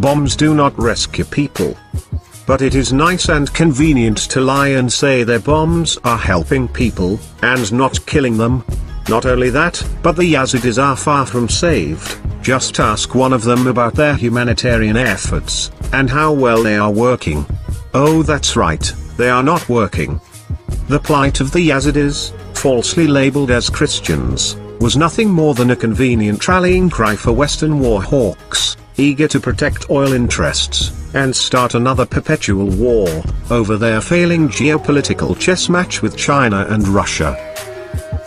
Bombs do not rescue people. But it is nice and convenient to lie and say their bombs are helping people, and not killing them. Not only that, but the Yazidis are far from saved. Just ask one of them about their humanitarian efforts, and how well they are working. Oh, that's right, they are not working. The plight of the Yazidis, falsely labeled as Christians, was nothing more than a convenient rallying cry for Western war hawks, eager to protect oil interests, and start another perpetual war, over their failing geopolitical chess match with China and Russia.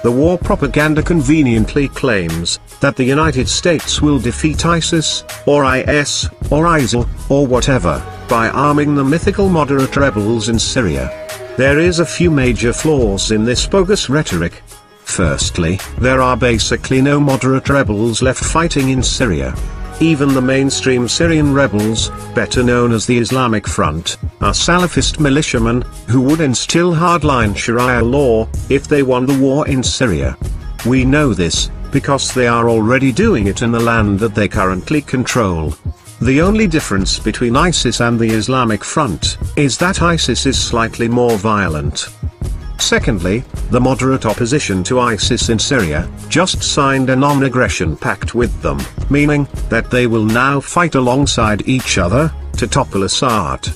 The war propaganda conveniently claims that the United States will defeat ISIS, or IS, or ISIL, or whatever, by arming the mythical moderate rebels in Syria. There is a few major flaws in this bogus rhetoric. Firstly, there are basically no moderate rebels left fighting in Syria. Even the mainstream Syrian rebels, better known as the Islamic Front, are Salafist militiamen, who would instill hardline Sharia law, if they won the war in Syria. We know this, because they are already doing it in the land that they currently control. The only difference between ISIS and the Islamic Front, is that ISIS is slightly more violent. Secondly, the moderate opposition to ISIS in Syria, just signed a non-aggression pact with them, meaning that they will now fight alongside each other, to topple Assad.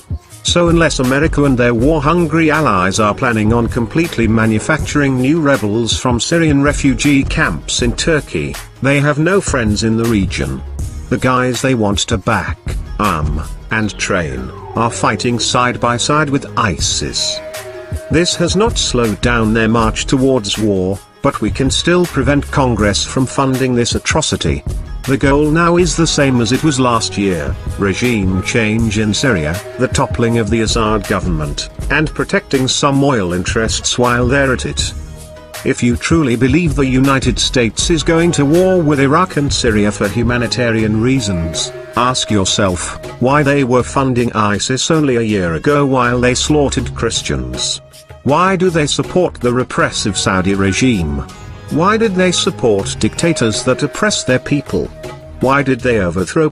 So unless America and their war-hungry allies are planning on completely manufacturing new rebels from Syrian refugee camps in Turkey, they have no friends in the region. The guys they want to back, arm, and train, are fighting side by side with ISIS. This has not slowed down their march towards war, but we can still prevent Congress from funding this atrocity. The goal now is the same as it was last year: regime change in Syria, the toppling of the Assad government, and protecting some oil interests while they're at it. If you truly believe the United States is going to war with Iraq and Syria for humanitarian reasons, ask yourself why they were funding ISIS only a year ago while they slaughtered Christians. Why do they support the repressive Saudi regime? Why did they support dictators that oppress their people? Why did they overthrow